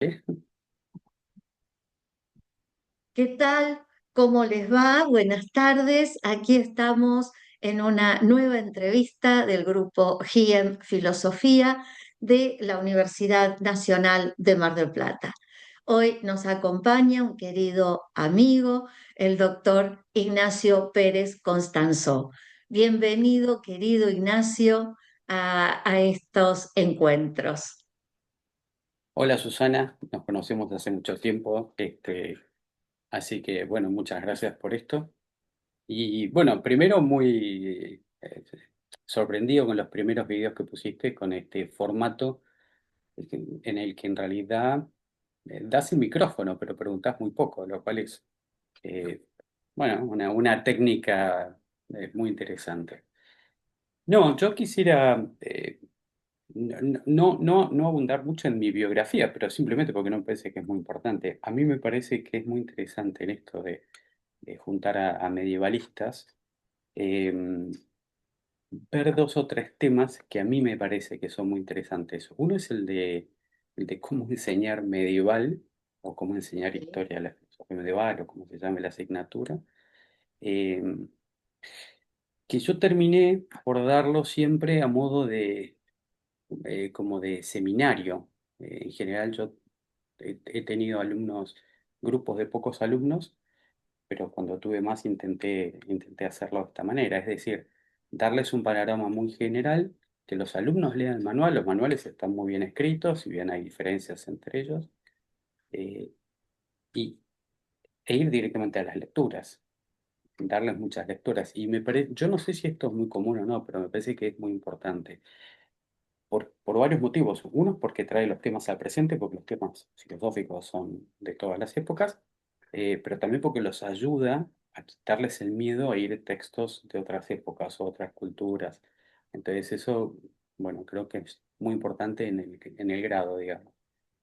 ¿Eh? ¿Qué tal? ¿Cómo les va? Buenas tardes. Aquí estamos en una nueva entrevista del grupo GIEM Filosofía de la Universidad Nacional de Mar del Plata. Hoy nos acompaña un querido amigo, el doctor Ignacio Pérez Constanzó. Bienvenido, querido Ignacio, a estos encuentros. Hola Susana, nos conocemos hace mucho tiempo, así que bueno, muchas gracias por esto. Y bueno, primero muy sorprendido con los primeros videos que pusiste con este formato en el que en realidad das el micrófono, pero preguntás muy poco, lo cual es eh, bueno, una técnica muy interesante. No, yo quisiera no abundar mucho en mi biografía, pero simplemente porque no me parece que es muy importante. A mí me parece que es muy interesante en esto de juntar a medievalistas, eh, ver dos o tres temas que a mí me parece que son muy interesantes. Uno es el de cómo enseñar medieval o cómo enseñar Sí. historia de la filosofía medieval o como se llame la asignatura, eh, que yo terminé por darlo siempre a modo de como de seminario. En general yo he tenido alumnos, grupos de pocos alumnos, pero cuando tuve más intenté hacerlo de esta manera, es decir, darles un panorama muy general, que los alumnos lean el manual, los manuales están muy bien escritos, si bien hay diferencias entre ellos, eh, y, e ir directamente a las lecturas, darles muchas lecturas. Y yo no sé si esto es muy común o no, pero me parece que es muy importante. Por varios motivos. Uno es porque trae los temas al presente, porque los temas filosóficos son de todas las épocas, pero también porque los ayuda a quitarles el miedo a ir a textos de otras épocas o otras culturas. Entonces eso, bueno, creo que es muy importante en el grado, digamos,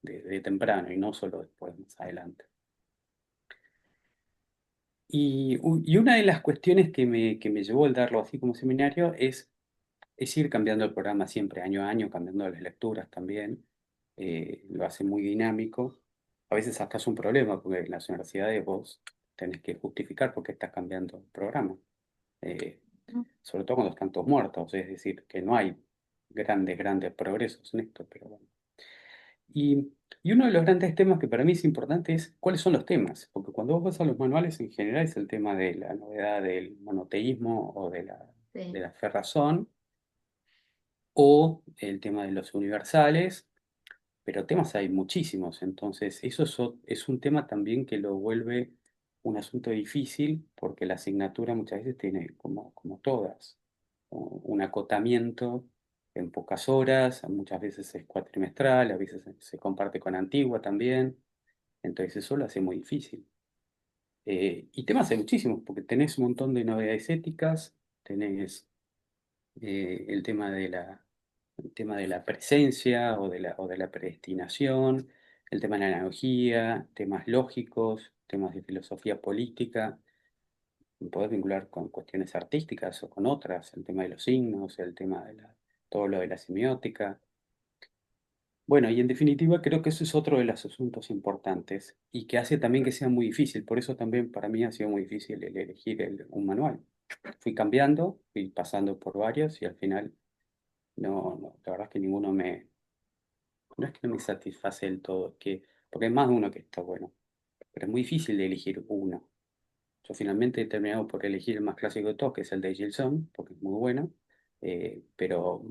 de temprano y no solo después, más adelante. Y una de las cuestiones que me llevó el darlo así como seminario es ir cambiando el programa siempre, año a año, cambiando las lecturas también. Lo hace muy dinámico. A veces hasta es un problema, porque en las universidades vos tenés que justificar por qué estás cambiando el programa. Eh, Sobre todo cuando están todos muertos, es decir, que no hay grandes progresos en esto, pero bueno. Y uno de los grandes temas que para mí es importante es cuáles son los temas, porque cuando vos vas a los manuales en general es el tema de la novedad del monoteísmo o de Sí. la fe razón, o el tema de los universales, pero temas hay muchísimos, entonces eso es un tema también que lo vuelve un asunto difícil porque la asignatura muchas veces tiene, como todas, un acotamiento en pocas horas, muchas veces es cuatrimestral, a veces se comparte con Antigua también, entonces eso lo hace muy difícil. Y temas hay muchísimos, porque tenés un montón de novedades éticas, tenés el tema de la presencia o de la predestinación, el tema de la analogía, temas lógicos, temas de filosofía política, podés vincular con cuestiones artísticas o con otras, el tema de los signos, el tema todo lo de la semiótica. Bueno, y en definitiva creo que eso es otro de los asuntos importantes y que hace también que sea muy difícil. Por eso también para mí ha sido muy difícil el elegir un manual. Fui cambiando, fui pasando por varios y al final no, la verdad es que no es que no me satisface del todo, porque hay más de uno que está bueno, pero es muy difícil de elegir uno. Yo finalmente he terminado por elegir el más clásico de todos, que es el de Gilson, porque es muy bueno, pero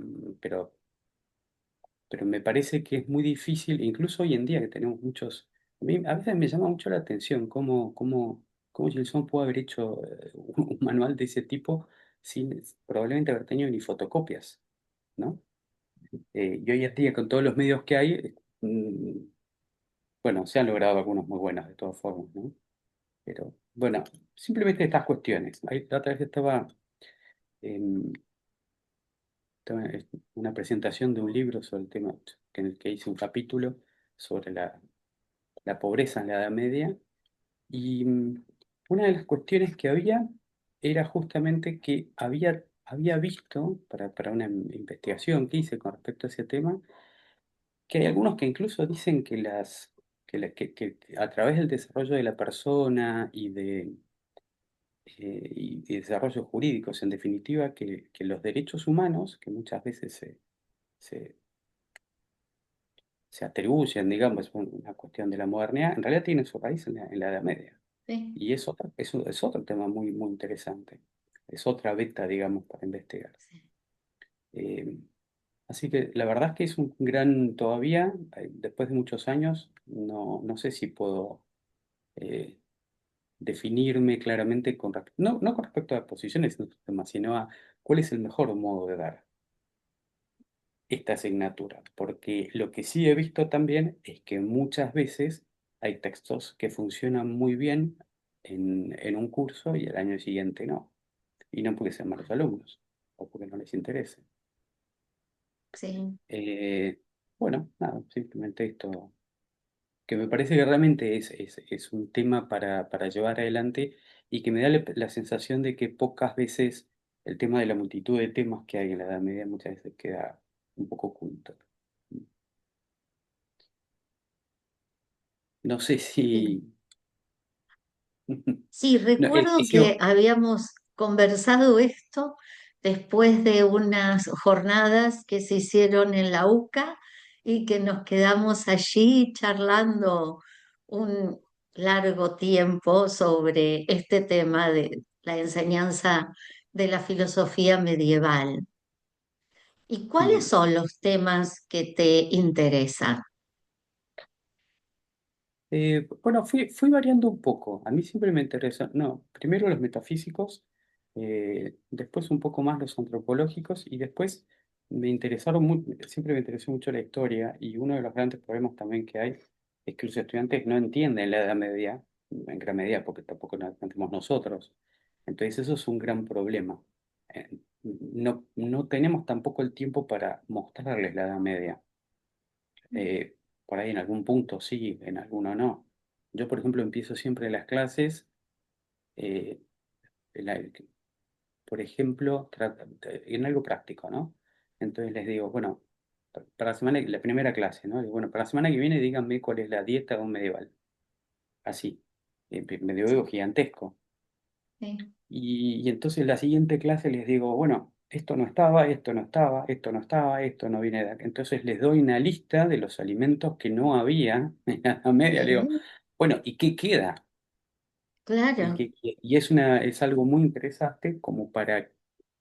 me parece que es muy difícil, incluso hoy en día que tenemos muchos, a veces me llama mucho la atención cómo Gilson pudo haber hecho un manual de ese tipo sin probablemente haber tenido ni fotocopias, ¿no? Y hoy en día con todos los medios que hay, bueno, se han logrado algunos muy buenos de todas formas, ¿no? Pero bueno, simplemente estas cuestiones. La otra vez estaba en una presentación de un libro sobre el tema, en el que hice un capítulo sobre la pobreza en la Edad Media. Y una de las cuestiones que había era justamente que había visto, para una investigación que hice con respecto a ese tema, que hay algunos que incluso dicen que que a través del desarrollo de la persona y desarrollos jurídicos, en definitiva, que los derechos humanos, que muchas veces se, se atribuyen, digamos, una cuestión de la modernidad, en realidad tienen su raíz en la Edad Media. Sí, Y es otro tema muy, muy interesante. Es otra beta, digamos, para investigar. sí. Eh, Así que la verdad es que es un gran, todavía, después de muchos años, no sé si puedo eh, definirme claramente no con respecto a posiciones en estos temas, sino a cuál es el mejor modo de dar esta asignatura. Porque lo que sí he visto también es que muchas veces hay textos que funcionan muy bien en un curso y el año siguiente no. Y no porque sean malos alumnos o porque no les interese. Sí. Eh, bueno, nada, simplemente esto, que me parece que realmente es un tema para llevar adelante y que me da la sensación de que pocas veces el tema de la multitud de temas que hay en la Edad Media muchas veces queda un poco oculto. No sé si... Sí. Sí, No, recuerdo es que... que habíamos conversado esto después de unas jornadas que se hicieron en la UCA y que nos quedamos allí charlando un largo tiempo sobre este tema de la enseñanza de la filosofía medieval. ¿Y cuáles son los temas que te interesan? Bueno, fui variando un poco. A mí siempre me interesa, no, primero los metafísicos, después un poco más los antropológicos y después siempre me interesó mucho la historia y uno de los grandes problemas también que hay es que los estudiantes no entienden la Edad Media, en gran medida porque tampoco la entendemos nosotros. Entonces eso es un gran problema. No tenemos tampoco el tiempo para mostrarles la Edad Media. Eh, por ahí en algún punto sí, en alguno no. Yo, por ejemplo, empiezo siempre las clases, eh, en la- por ejemplo, en algo práctico, ¿no? Entonces les digo, bueno, para la primera clase, ¿no? Digo, bueno, para la semana que viene díganme cuál es la dieta de un medieval. Así, medioevo Sí, gigantesco. sí. Y entonces en la siguiente clase les digo, bueno, esto no estaba, esto no estaba, esto no estaba, esto no viene de acá. Entonces les doy una lista de los alimentos que no había en la media. Le digo, Sí, bueno, ¿y qué queda? claro, Y es algo muy interesante como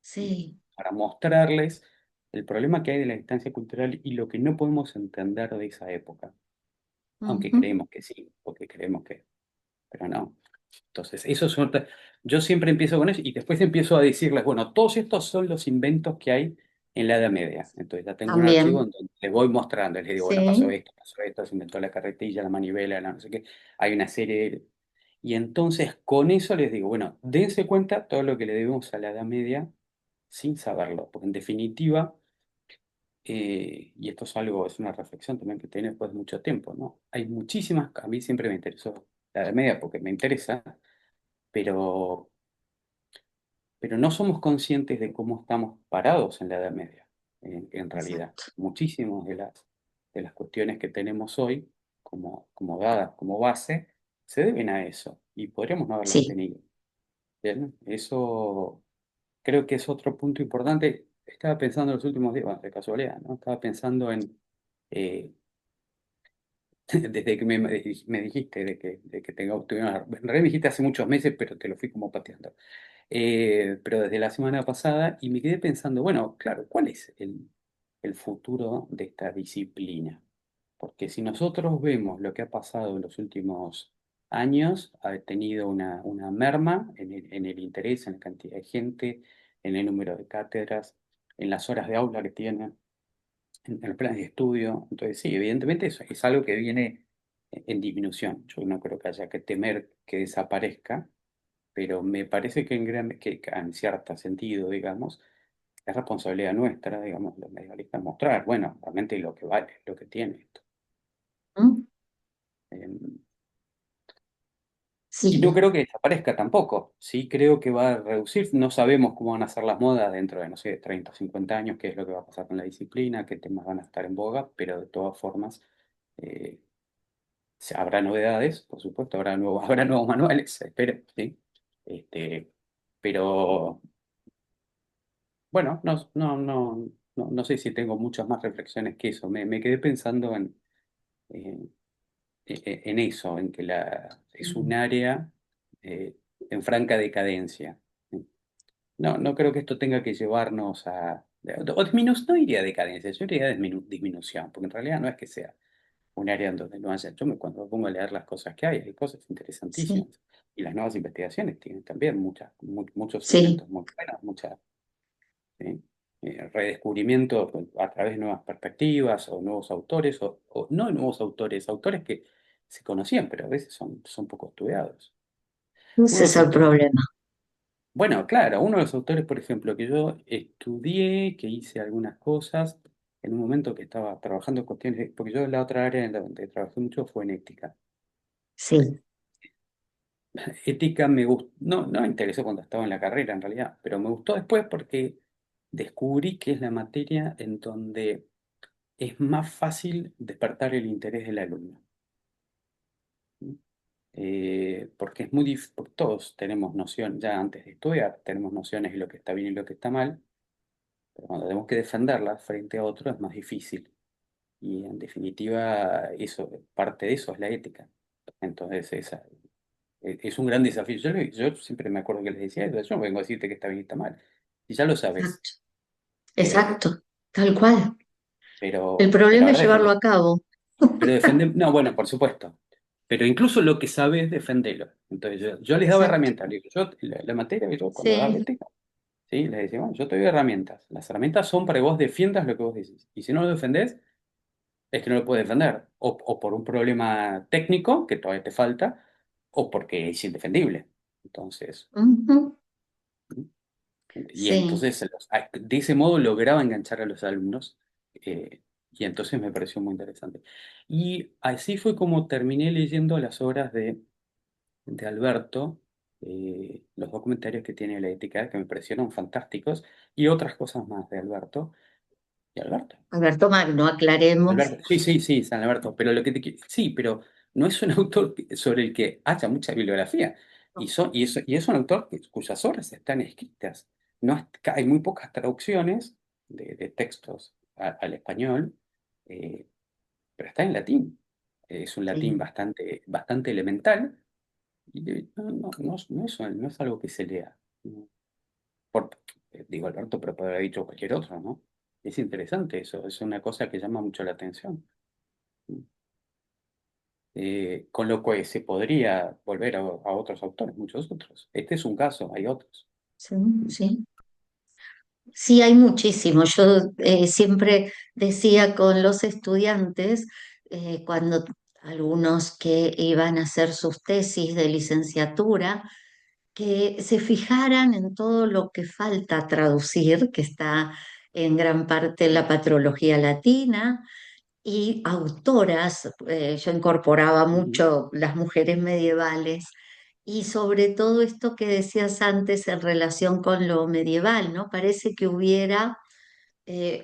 sí. para mostrarles el problema que hay de la distancia cultural y lo que no podemos entender de esa época. Aunque Ujú. creemos que sí, porque creemos que, pero no. Entonces, yo siempre empiezo con eso y después empiezo a decirles, bueno, todos estos son los inventos que hay en la Edad Media. Entonces ya tengo un archivo También, en donde les voy mostrando, les digo, bueno, sí. pasó esto, se inventó la carretilla, la manivela, la no sé qué, hay una serie. Y entonces con eso les digo, bueno, dense cuenta todo lo que le debemos a la Edad Media sin saberlo, porque en definitiva, y esto es una reflexión también que tiene después de mucho tiempo, ¿no? Hay muchísimas, a mí siempre me interesó la Edad Media porque me interesa, pero no somos conscientes de cómo estamos parados en la Edad Media, en realidad. Exacto. Muchísimas de las cuestiones que tenemos hoy, como dadas como base, se deben a eso y podríamos no haberlas Sí. tenido. Bien, eso creo que es otro punto importante. Estaba pensando en los últimos días, bueno, de casualidad, ¿no? Estaba pensando eh, desde que me dijiste de que tuvimos, en realidad me dijiste hace muchos meses, pero te lo fui como pateando. Pero desde la semana pasada y me quedé pensando, bueno, claro, ¿cuál es el futuro de esta disciplina? Porque si nosotros vemos lo que ha pasado en los últimos años, ha tenido una merma en el interés, en la cantidad de gente, en el número de cátedras, en las horas de aula que tiene, en los planes de estudio. Entonces, sí, evidentemente eso es algo que viene en disminución. Yo no creo que haya que temer que desaparezca, pero me parece que que en cierto sentido, digamos, es responsabilidad nuestra, digamos, los medialistas, mostrar, bueno, realmente lo que vale, lo que tiene esto. ¿Mm? Eh, y no Sí, creo que desaparezca tampoco, sí creo que va a reducir, no sabemos cómo van a ser las modas dentro de, no sé, 30 o 50 años, qué es lo que va a pasar con la disciplina, qué temas van a estar en boga, pero de todas formas, eh, Habrá novedades, por supuesto, habrá nuevos manuales, espero, ¿sí? Este, pero bueno, no sé si tengo muchas más reflexiones que eso. Me quedé pensando en, en eso, en que es un área eh, en franca decadencia. No creo que esto tenga que llevarnos no iría a decadencia, yo iría a disminución, porque en realidad no es que sea un área en donde no haya. Cuando me pongo a leer las cosas que hay cosas Sí, interesantísimas. Y las nuevas investigaciones tienen también muchos sí, elementos muy buenos, ¿sí? Redescubrimiento a través de nuevas perspectivas o nuevos autores, o no nuevos autores, autores que se conocían, pero a veces son poco estudiados. Uno ese de es los el autores, problema. bueno, claro, uno de los autores, por ejemplo, que yo estudié, que hice algunas cosas, en un momento que estaba trabajando en cuestiones, porque yo la otra área en la donde trabajé mucho fue en ética. Sí, Ética me gustó, no me interesó cuando estaba en la carrera en realidad, pero me gustó después porque descubrí que es la materia en donde es más fácil despertar el interés del alumno. ¿Sí? Porque porque todos tenemos noción, ya antes de estudiar, tenemos nociones de lo que está bien y lo que está mal, pero cuando tenemos que defenderlas frente a otro es más difícil. Y en definitiva, parte de eso es la ética. Entonces, es un gran desafío. Yo siempre me acuerdo que les decía eso, yo no vengo a decirte que está bien y está mal. Y ya lo sabes. exacto, Eh, exacto, tal cual. El pero problema es ahora llevarlo a cabo. no, bueno, por supuesto. Pero incluso lo que sabes, defendelo. Entonces, yo les daba Exacto, herramientas. Les digo, la materia que yo cuando daba sí. ética, ¿sí? Les decía, bueno, yo te doy herramientas. Las herramientas son para que vos defiendas lo que vos decís. Y si no lo defendés, es que no lo puedes defender. O por un problema técnico, que todavía te falta, o porque es indefendible. Entonces, Ujú, y sí, entonces de ese modo lograba enganchar a los alumnos, y entonces me pareció muy interesante. Y así fue como terminé leyendo las obras de Alberto, los documentarios que tiene la ética, que me parecieron fantásticos, y otras cosas más de Alberto. Y Alberto. Alberto Magno, aclaremos. Alberto, sí, San Alberto, pero sí, pero no es un autor sobre el que haya mucha bibliografía. Y es un autor cuyas obras están escritas. No hay muy pocas traducciones de textos al español, eh, pero está en latín. Es un latín Sí. bastante elemental, y no es algo que se lea. ¿No? Por, digo Alberto, pero puede haber dicho cualquier otro, ¿no? Es interesante eso, es una cosa que llama mucho la atención. Con lo que se podría volver a otros autores, muchos otros. Este es un caso, hay otros. Sí, sí. Sí, hay muchísimo. Yo siempre decía con los estudiantes, cuando algunos que iban a hacer sus tesis de licenciatura, que se fijaran en todo lo que falta traducir, que está en gran parte en la patrología latina, y autoras, yo incorporaba Ujú, mucho las mujeres medievales y sobre todo esto que decías antes en relación con lo medieval, ¿no? Parece que hubiera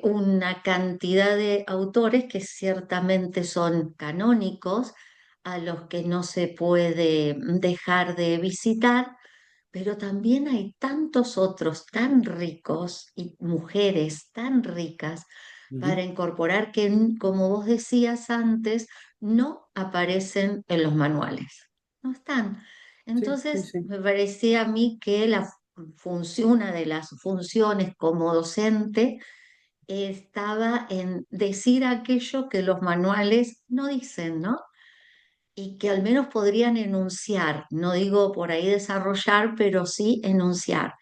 una cantidad de autores que ciertamente son canónicos, a los que no se puede dejar de visitar, pero también hay tantos otros tan ricos y mujeres tan ricas ujú. para incorporar que, como vos decías antes, no aparecen en los manuales. No están. Entonces, Sí. me parecía a mí que una de las funciones como docente estaba en decir aquello que los manuales no dicen, ¿no? Y que al menos podrían enunciar, no digo por ahí desarrollar, pero sí enunciar.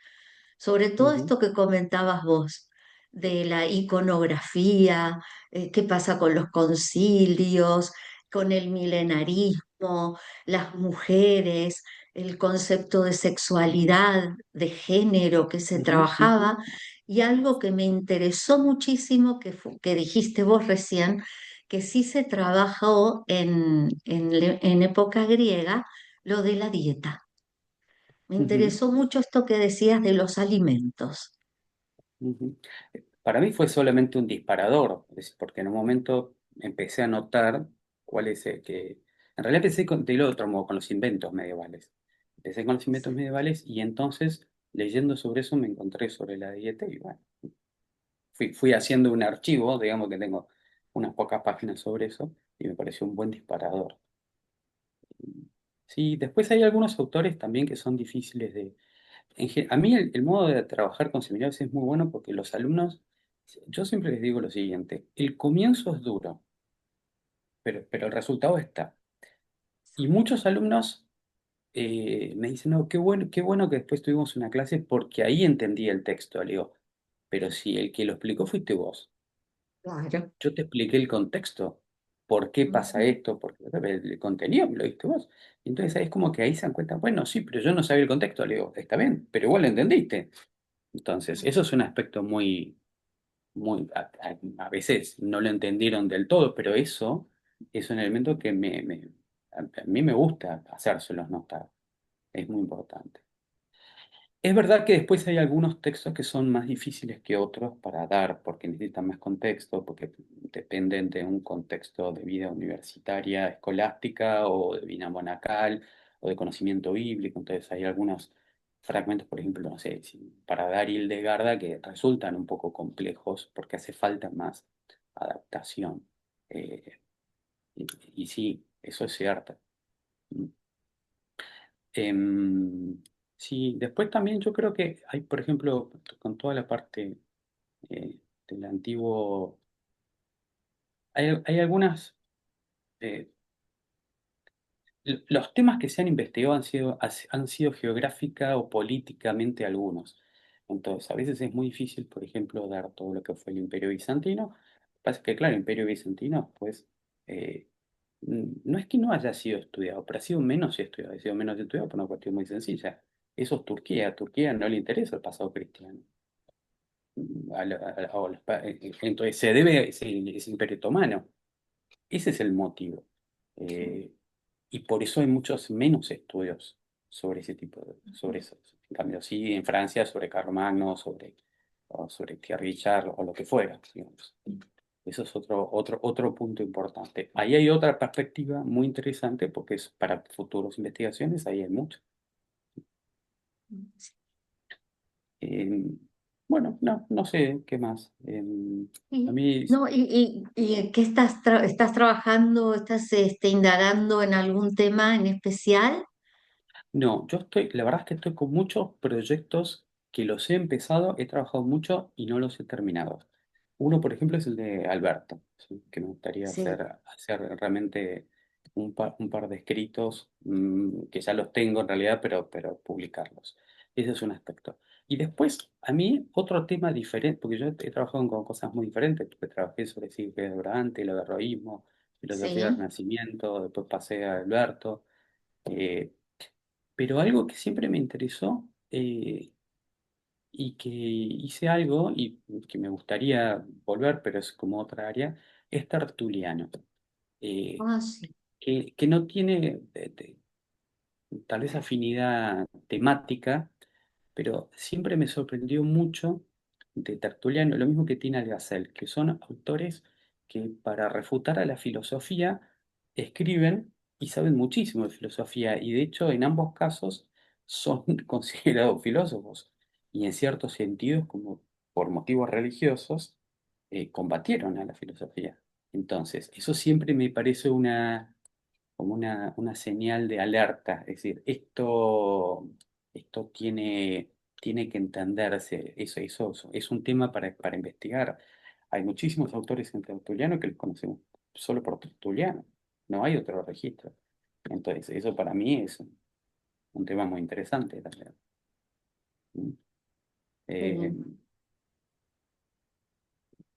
Sobre todo Ujú, esto que comentabas vos, de la iconografía, qué pasa con los concilios, con el milenarismo, las mujeres, el concepto de sexualidad, de género que se ujú. trabajaba, y algo que me interesó muchísimo, que dijiste vos recién, que sí se trabajó en época griega, lo de la dieta. Me Ujú, interesó mucho esto que decías de los alimentos. ujú. Para mí fue solamente un disparador, porque en un momento empecé a notar cuál es En realidad empecé del otro modo, con los inventos medievales. Empecé con los inventos Sí, medievales y entonces, leyendo sobre eso, me encontré sobre la dieta y bueno, fui haciendo un archivo, digamos que tengo unas pocas páginas sobre eso y me pareció un buen disparador. Sí, después hay algunos autores también que son difíciles de... a mí el modo de trabajar con seminarios es muy bueno porque los alumnos, yo siempre les digo lo siguiente, el comienzo es duro, pero el resultado está. Y muchos alumnos me dicen, no, qué bueno que después tuvimos una clase porque ahí entendí el texto. Le digo, pero si el que lo explicó fuiste vos. claro. Yo te expliqué el contexto, por qué pasa Ujú. esto, porque el contenido me lo diste vos. Entonces es como que ahí se dan cuenta, bueno, sí, pero yo no sabía el contexto. Le digo, está bien, pero igual lo entendiste. Entonces, eso es un aspecto a veces no lo entendieron del todo, pero eso es un elemento que a mí me gusta hacérselos notar. Es muy importante. Es verdad que después hay algunos textos que son más difíciles que otros para dar, porque necesitan más contexto, porque dependen de un contexto de vida universitaria, escolástica, o de vida monacal, o de conocimiento bíblico. Entonces hay algunos fragmentos, por ejemplo, no sé, para dar Hildegarda, que resultan un poco complejos porque hace falta más adaptación. Eh, y sí, eso es cierto. Em, sí, después también yo creo que hay, por ejemplo, con toda la parte del antiguo, hay algunas, eh, los temas que se han investigado han sido geográfica o políticamente algunos. Entonces, a veces es muy difícil, por ejemplo, dar todo lo que fue el Imperio Bizantino. Lo que pasa es que, claro, el Imperio Bizantino, pues, no es que no haya sido estudiado, pero ha sido menos estudiado por una cuestión muy sencilla. Eso es Turquía. A Turquía no le interesa el pasado cristiano. Entonces se debe ese Imperio Otomano. Ese es el motivo. Eh, y por eso hay muchos menos estudios sobre ese tipo sobre eso. En cambio, sí, en Francia sobre Carlomagno, o sobre Thierry Richard o lo que fuera, digamos. Eso es otro punto importante. Ahí hay otra perspectiva muy interesante porque es para futuras investigaciones, ahí hay mucho. Eh, bueno, no sé qué más. A Sí. mí No, y ¿qué estás trabajando, estás indagando en algún tema en especial? no, la verdad es que estoy con muchos proyectos que los he empezado, he trabajado mucho y no los he terminado. Uno, por ejemplo, es el de Alberto, ¿sí? Que me gustaría Sí. hacer realmente un par de escritos, que ya los tengo en realidad, pero publicarlos. Ese es un aspecto. Y después, a mí, otro tema diferente, porque yo he trabajado con cosas muy diferentes, porque trabajé sobre Silvia Durante, el averroísmo, filosofía del Sí. Renacimiento, después pasé a Alberto. eh, pero algo que siempre me interesó, y que hice algo y que me gustaría volver, pero es como otra área, es Tertuliano, eh, Ah, sí. que no tiene tal vez afinidad temática, pero siempre me sorprendió mucho de Tertuliano, lo mismo que tiene Algazel, que son autores que para refutar a la filosofía escriben y saben muchísimo de filosofía, y de hecho en ambos casos son considerados filósofos, y en ciertos sentidos, como por motivos religiosos, combatieron a la filosofía. Entonces, eso siempre me parece como una señal de alerta, es decir, esto tiene que entenderse, eso es un tema para investigar. Hay muchísimos autores en Tertuliano que los conocemos solo por Tertuliano, no hay otro registro. Entonces, eso para mí es un tema muy interesante también. ¿Mm? Eh, Sí.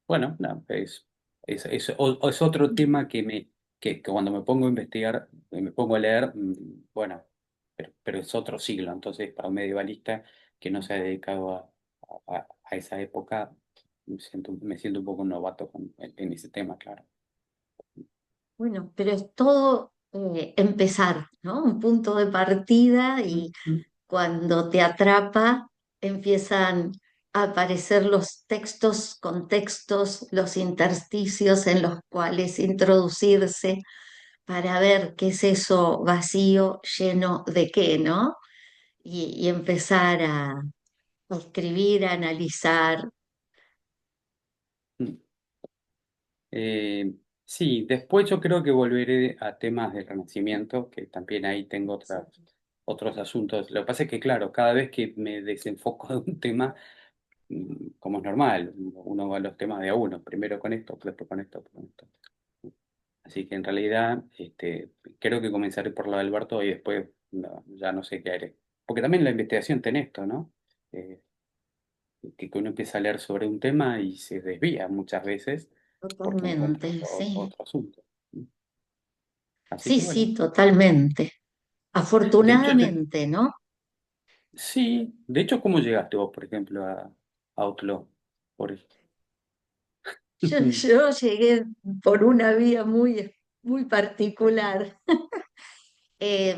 bueno, no, es otro tema que cuando me pongo a investigar, me pongo a leer, bueno, pero es otro siglo. Entonces, para un medievalista que no se ha dedicado a esa época, me siento un poco novato en ese tema, claro. Bueno, pero es todo empezar, ¿no? Un punto de partida y Mm. cuando te atrapa empiezan a aparecer los textos, contextos, los intersticios en los cuales introducirse para ver qué es eso vacío, lleno de qué, ¿no? Y empezar a escribir, a analizar. Mm. Eh, sí, después yo creo que volveré a temas del Renacimiento, que también ahí tengo otros asuntos. Lo que pasa es que, claro, cada vez que me desenfoco de un tema, como es normal, uno va a los temas de a uno, primero con esto, después con esto, después con esto. Así que en realidad creo que comenzaré por lo de Alberto y después ya no sé qué haré. Porque también la investigación tiene esto, ¿no? Eh, que uno empieza a leer sobre un tema y se desvía muchas veces porque encuentra Totalmente, sí. otro asunto. Así Sí, que bueno, sí, totalmente. de hecho, Afortunadamente, ¿no? sí, de hecho, ¿cómo llegaste vos, por ejemplo, a Outlaw? Por ejemplo? Yo llegué por una vía muy particular. Eh,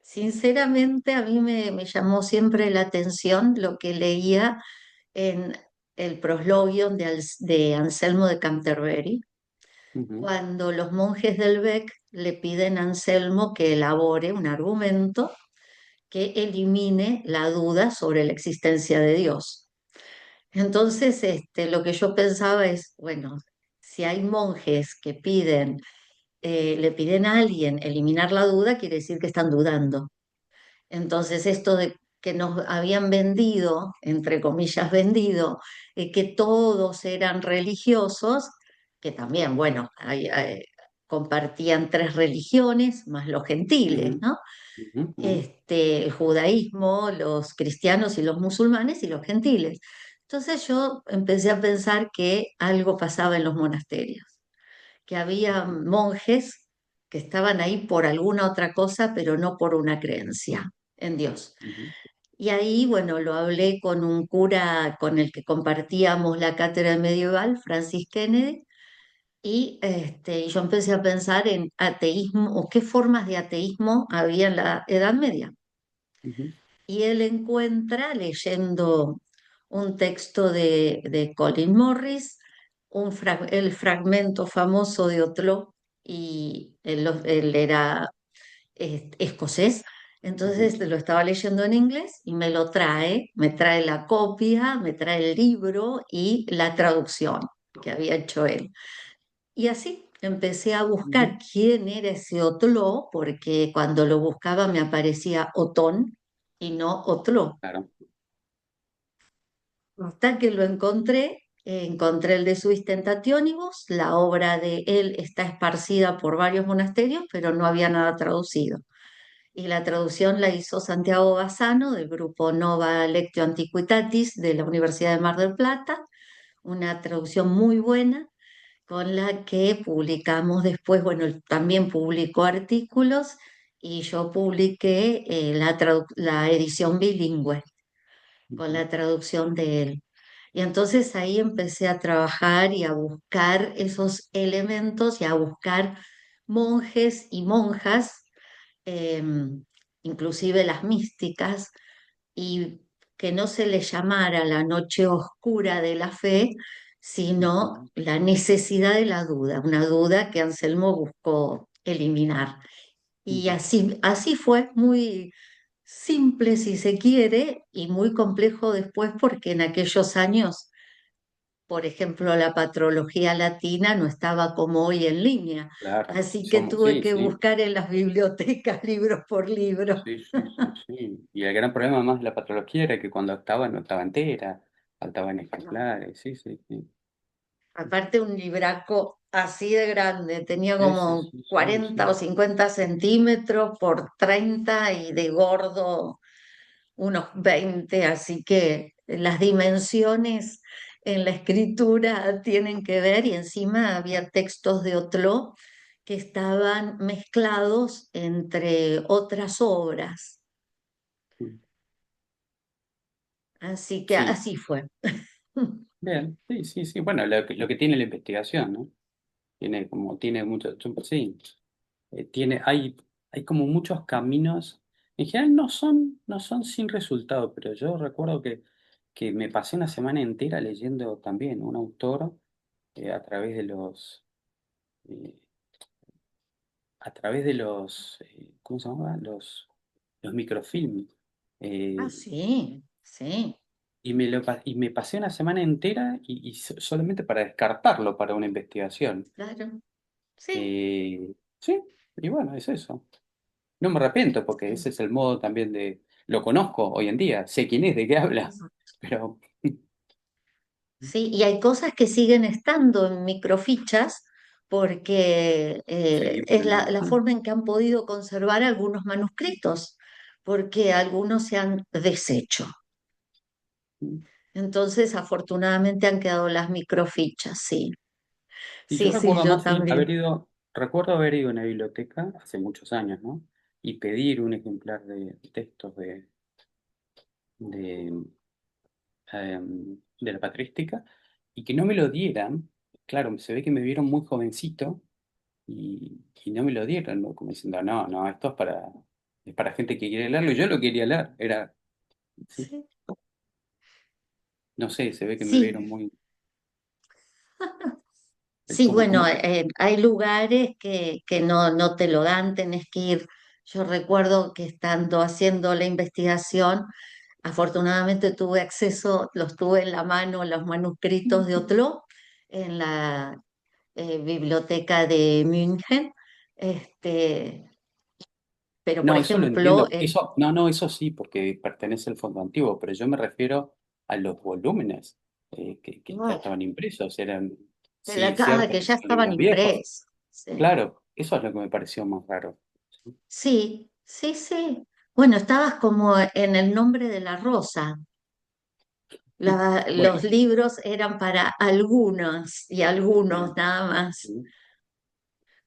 Sinceramente, a mí me llamó siempre la atención lo que leía en el Proslogion de Anselmo de Canterbury, Ujú, cuando los monjes del Bec le piden a Anselmo que elabore un argumento que elimine la duda sobre la existencia de Dios. Entonces, lo que yo pensaba es, bueno, si hay monjes que le piden a alguien eliminar la duda, quiere decir que están dudando. Entonces, esto de que nos habían vendido, entre comillas, vendido, que todos eran religiosos, que también, bueno, compartían tres religiones, más los gentiles, ujú, ¿no? ujú, ujú, El judaísmo, los cristianos y los musulmanes y los gentiles. Entonces yo empecé a pensar que algo pasaba en los monasterios, que había monjes que estaban ahí por alguna otra cosa, pero no por una creencia en Dios. ujú, Y ahí, bueno, lo hablé con un cura con el que compartíamos la cátedra medieval, Francis Kennedy, y yo empecé a pensar en ateísmo o qué formas de ateísmo había en la Edad Media. ujú, Y él encuentra, leyendo un texto de Colin Morris, el fragmento famoso de Otlo, y él era escocés, ujú, entonces lo estaba leyendo en inglés y me trae la copia, me trae el libro y la traducción que había hecho él. Y así empecé a ujú. buscar quién era ese Otlo, porque cuando lo buscaba me aparecía Otón y no Otlo. Claro. Hasta que lo encontré, encontré el de Suis Tentationibus, la obra de él está esparcida por varios monasterios, pero no había nada traducido. Y la traducción la hizo Santiago Bassano del grupo Nova Lectio Antiquitatis de la Universidad de Mar del Plata, una traducción muy buena con la que publicamos después, bueno, él también publicó artículos y yo publiqué la edición bilingüe con Ujú, la traducción de él. Y entonces ahí empecé a trabajar y a buscar esos elementos y a buscar monjes y monjas, eh, inclusive las místicas, y que no se le llamara la noche oscura de la fe, sino ujú, la necesidad de la duda, una duda que Anselmo buscó eliminar. Y ujú. así fue, muy simple si se quiere y muy complejo después porque en aquellos años, por ejemplo, la patrología latina no estaba como hoy en línea, Claro. así que tuve Sí, que sí. buscar en las bibliotecas libro por libro. Sí, sí, sí, sí. Y el gran problema más de la patología era que cuando estaba no estaba entera, faltaban ejemplares, sí, sí, sí. Aparte un libraco así de grande, tenía Sí, como sí, sí, 40 o sí. 50 centímetros por 30 y de gordo unos 20, así que las dimensiones en la escritura tienen que ver y encima había textos de Otlo que estaban mezclados entre otras obras, así que Sí, así fue. bien, sí, sí, sí. Bueno, lo que tiene la investigación, ¿no? Tiene mucho, sí, hay como muchos caminos. En general no son sin resultado, pero yo recuerdo que me pasé una semana entera leyendo también un autor a través de los, eh, a través de ¿cómo se llama? Los microfilm. Ah, Eh, sí, sí, y me pasé una semana entera solamente para descartarlo para una investigación. claro, sí, Sí, y bueno, es eso. No me arrepiento porque sí. ese es el modo también de... Lo conozco hoy en día, sé quién es, de qué habla, pero Sí, y hay cosas que siguen estando en microfichas porque seguir es viendo. la forma en que han podido conservar algunos manuscritos, porque algunos se han deshecho. Entonces, afortunadamente han quedado las microfichas, sí. Y yo Sí, sí, recuerdo yo más también. recuerdo haber ido a una biblioteca hace muchos años, ¿no? Y pedir un ejemplar de textos de, de la patrística y que no me lo dieran. Claro, se ve que me vieron muy jovencito y no me lo dieron, ¿no? Como diciendo, no, no, esto es para gente que quiere leerlo. Y yo lo quería leer, era, sí, Sí, no sé, se ve que me vieron sí, muy, sí, como, bueno, como que, hay lugares que no, no te lo dan, tenés que ir. Yo recuerdo que estando haciendo la investigación, afortunadamente tuve acceso, los tuve en la mano, los manuscritos de Otlo, en la biblioteca de München. Este, pero, por no, eso lo ejemplo, entiendo, eso, no, no, eso sí, porque pertenece al fondo antiguo, pero yo me refiero a los volúmenes que ya bueno, estaban impresos, eran, de la sí, caja cierto que que ya son estaban libros viejos, impresos. Sí, claro, eso es lo que me pareció más raro. Sí. sí, sí, sí. Bueno, estabas como en el nombre de la rosa. Los Bueno, libros eran para algunos y algunos bien, nada más. sí,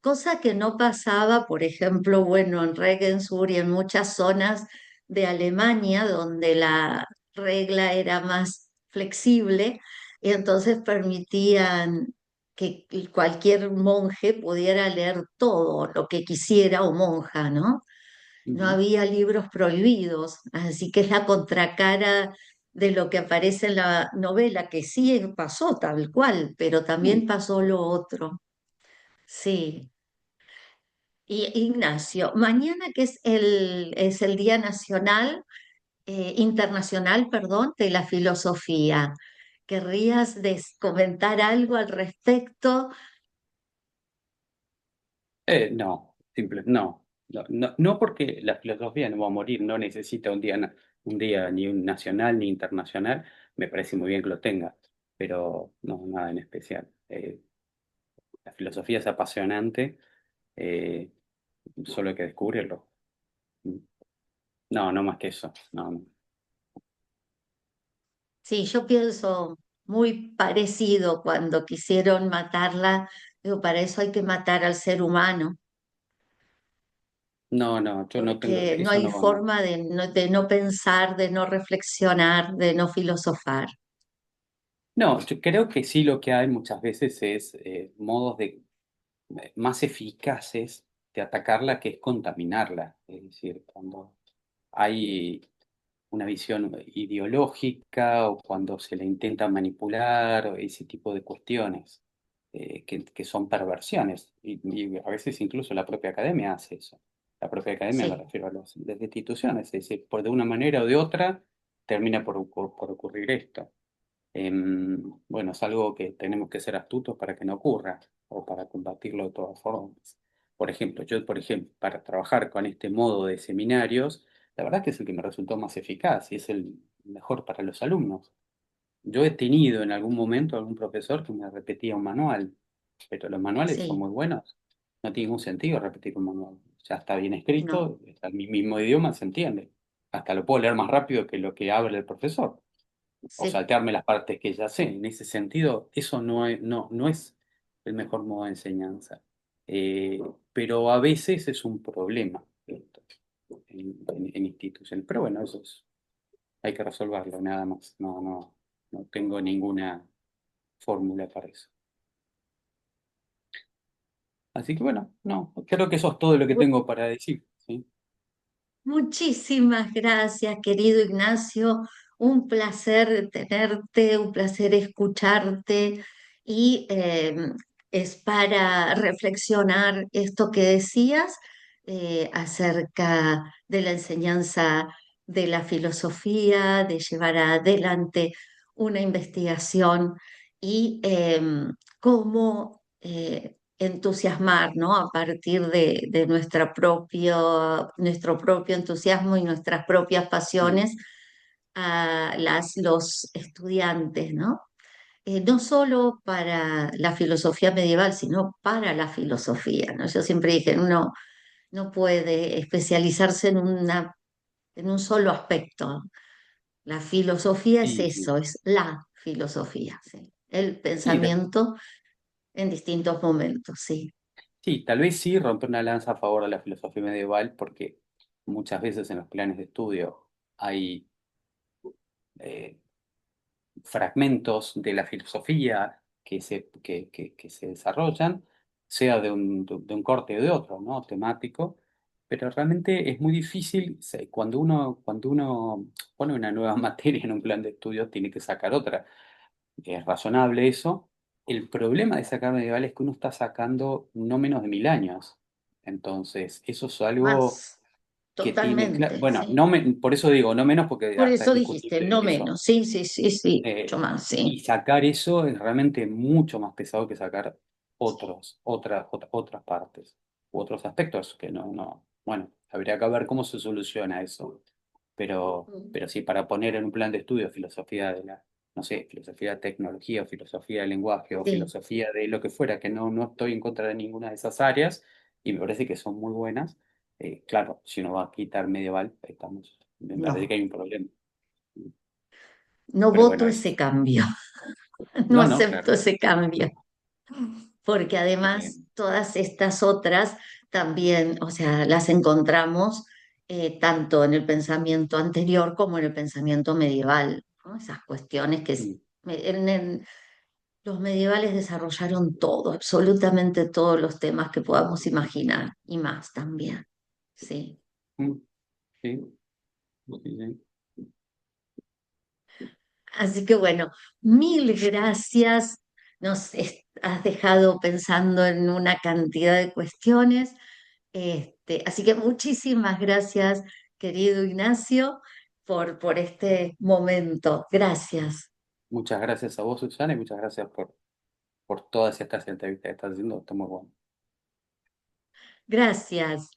Cosa que no pasaba, por ejemplo, bueno, en Regensburg y en muchas zonas de Alemania, donde la regla era más flexible, y entonces permitían que cualquier monje pudiera leer todo lo que quisiera o monja, ¿no? No ujú, había libros prohibidos, así que es la contracara de lo que aparece en la novela, que sí pasó tal cual, pero también mm. pasó lo otro. Sí. Y Ignacio, mañana que es el Día Nacional, Internacional, perdón, de la Filosofía, ¿querrías comentar algo al respecto? No, no, no, no porque la filosofía no va a morir, no necesita un día, un día ni un nacional ni internacional, me parece muy bien que lo tenga, pero no, nada en especial. La filosofía es apasionante, eh, solo hay que descubrirlo. No, no más que eso, no, no. Sí, yo pienso muy parecido cuando quisieron matarla, digo, para eso hay que matar al ser humano, No, no, yo no tengo, porque no eso hay no, no. forma de no pensar, de no reflexionar, de no filosofar. No, yo creo que sí lo que hay muchas veces es modos más eficaces de atacarla que es contaminarla. Es decir, cuando hay una visión ideológica o cuando se le intenta manipular o ese tipo de cuestiones que son perversiones. Y a veces incluso la propia academia hace eso. La propia academia me Sí, refiero a las instituciones. Es decir, por de una manera o de otra termina por ocurrir esto. Bueno, es algo que tenemos que ser astutos para que no ocurra o para combatirlo de todas formas. Por ejemplo, por ejemplo, para trabajar con este modo de seminarios, la verdad que es el que me resultó más eficaz y es el mejor para los alumnos. Yo he tenido en algún momento algún profesor que me repetía un manual, pero los manuales son sí, muy buenos. No tiene ningún sentido repetir un manual. Ya está bien no, escrito, está en mi mismo idioma, se entiende. Hasta lo puedo leer más rápido que lo que habla el profesor o sí. saltearme las partes que ya sé. En ese sentido, eso no es el mejor modo de enseñanza. Eh, pero a veces es un problema esto, en instituciones. Pero bueno, hay que resolverlo, nada más. No tengo ninguna fórmula para eso. Así que bueno, no, creo que eso es todo lo que tengo para decir, ¿sí? Muchísimas gracias, querido Ignacio. Un placer tenerte, un placer escucharte y es para reflexionar esto que decías acerca de la enseñanza de la filosofía, de llevar adelante una investigación y cómo entusiasmar, ¿no? A partir de nuestro propio entusiasmo y nuestras propias Mm. pasiones a los estudiantes, ¿no? No solo para la filosofía medieval, sino para la filosofía, ¿no? Yo siempre dije, uno no puede especializarse en un solo aspecto. La filosofía es Sí, sí. eso, es la filosofía, ¿sí? El Sí, pensamiento en distintos momentos, sí. sí, tal vez sí romper una lanza a favor de la filosofía medieval, porque muchas veces en los planes de estudio hay eh, fragmentos de la filosofía que se desarrollan, sea de un corte o de otro, ¿no? Temático, pero realmente es muy difícil, cuando uno pone una nueva materia en un plan de estudio, tiene que sacar otra. Es razonable eso. El problema de sacar medieval es que uno está sacando no menos de 1000 años. Entonces, eso es algo Más que tiene, totalmente, bueno, sí. no por eso digo no menos porque Por hasta es eso dijiste, discutible no eso. menos, sí, sí, sí, sí, mucho Eh, más, sí. y sacar eso es realmente mucho más pesado que sacar otras partes u otros aspectos que bueno, habría que ver cómo se soluciona eso. Mm. Pero sí, para poner en un plan de estudio filosofía de no sé, filosofía de tecnología, o filosofía del lenguaje, o Sí, filosofía de lo que fuera, que no estoy en contra de ninguna de esas áreas, y me parece que son muy buenas. Claro, si uno va a quitar medieval, me parece que no, hay un problema. no Pero bueno, voto ese cambio, no no, acepto claro. ese cambio. Porque Eh, además todas estas otras también, o sea, las encontramos tanto en el pensamiento anterior como en el pensamiento medieval, ¿no? Esas cuestiones mm, los medievales desarrollaron todo, absolutamente todos los temas que podamos imaginar y más también, sí. mm, sí, sí, sí. Así que bueno, mil gracias. Has dejado pensando en una cantidad de cuestiones. Así que muchísimas gracias, querido Ignacio, por este momento. Gracias. Muchas gracias a vos, Susana, y muchas gracias por todas estas entrevistas que estás haciendo. Está muy bueno. Gracias.